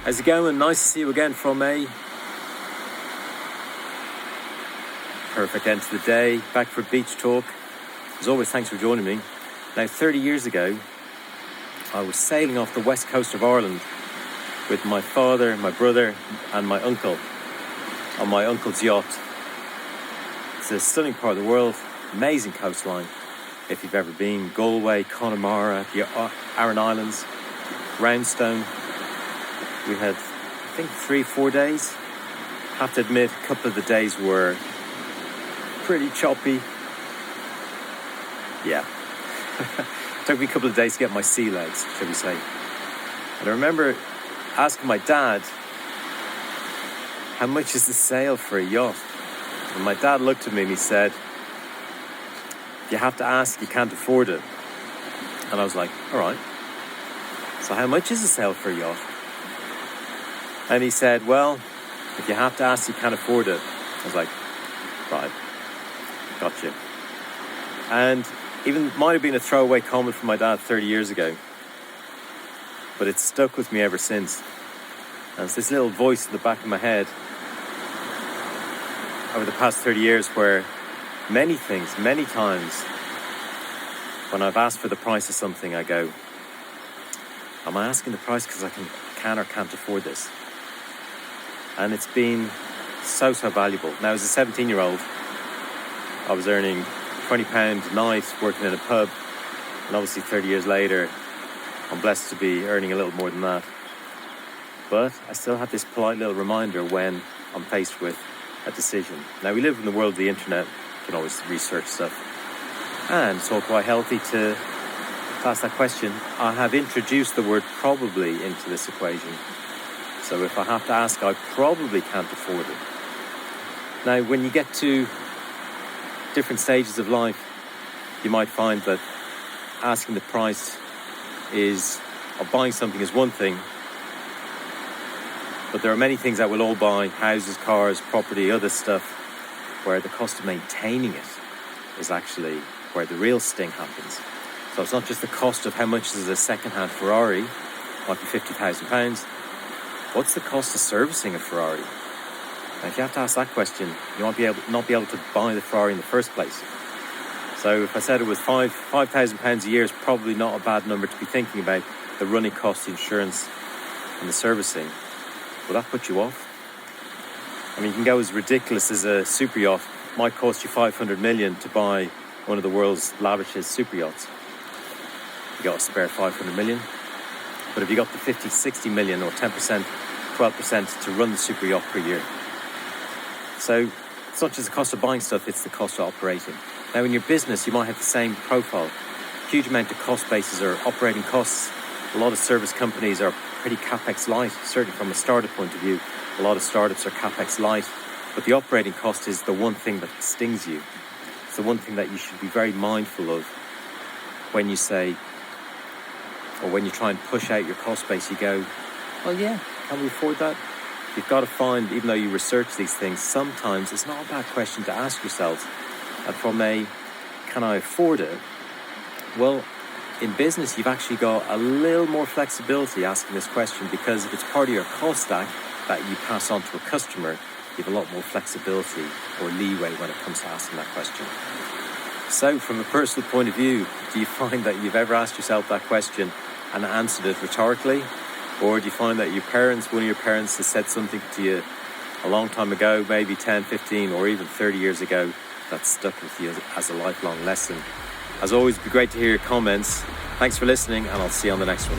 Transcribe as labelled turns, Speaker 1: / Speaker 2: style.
Speaker 1: How's it going? Nice to see you again from a perfect end to the day. Back for beach talk. As always, thanks for joining me. Now, 30 years ago, I was sailing off the west coast of Ireland with my father, my brother, and my uncle on my uncle's yacht. It's a stunning part of the world, amazing coastline. If you've ever been, Galway, Connemara, the Aran Islands, Roundstone. We had, I think, 3-4 days. Have to admit, a couple of the days were pretty choppy. Yeah. Took me a couple of days to get my sea legs, shall we say. And I remember asking my dad, how much is the sail for a yacht? And my dad looked at me and he said, if you have to ask, you can't afford it. And I was like, all right. So how much is a sail for a yacht? And he said, well, if you have to ask, you can't afford it. I was like, right, gotcha. And even might have been a throwaway comment from my dad 30 years ago, but it's stuck with me ever since. And it's this little voice in the back of my head over the past 30 years where many times, when I've asked for the price of something, I go, am I asking the price because I can or can't afford this? And it's been so valuable. Now, as a 17-year-old, I was earning £20 a night working in a pub, and obviously 30 years later, I'm blessed to be earning a little more than that. But I still have this polite little reminder when I'm faced with a decision. Now, we live in the world of the internet. You can always research stuff. And it's all quite healthy to ask that question. I have introduced the word probably into this equation. So if I have to ask, I probably can't afford it. Now, when you get to different stages of life, you might find that asking the price of buying something is one thing, but there are many things that we'll all buy, houses, cars, property, other stuff, where the cost of maintaining it is actually where the real sting happens. So it's not just the cost of how much is a second-hand Ferrari, might be £50,000. What's the cost of servicing a Ferrari? Now, if you have to ask that question, you might not be able to buy the Ferrari in the first place. So if I said it was £5,000 a year, is probably not a bad number to be thinking about the running costs, the insurance, and the servicing. Will that put you off? I mean, you can go as ridiculous as a super yacht. It might cost you 500 million to buy one of the world's lavishest super yachts. You got a spare 500 million. But if you got the 50, 60 million or 10%, 12% to run the super yacht per year. So it's not just the cost of buying stuff, it's the cost of operating. Now, in your business, you might have the same profile. Huge amount of cost bases or operating costs. A lot of service companies are pretty CapEx light, certainly from a startup point of view. A lot of startups are CapEx light, but the operating cost is the one thing that stings you. It's the one thing that you should be very mindful of when you say, or when you try and push out your cost base, you go, well, yeah, can we afford that? You've got to find, even though you research these things, sometimes it's not a bad question to ask yourself. And from a, can I afford it? Well, in business, you've actually got a little more flexibility asking this question, because if it's part of your cost stack that you pass on to a customer, you have a lot more flexibility or leeway when it comes to asking that question. So from a personal point of view, do you find that you've ever asked yourself that question and answered it rhetorically? Or do you find that one of your parents has said something to you a long time ago, maybe 10, 15, or even 30 years ago, that stuck with you as a lifelong lesson? As always, it'd be great to hear your comments. Thanks for listening, and I'll see you on the next one.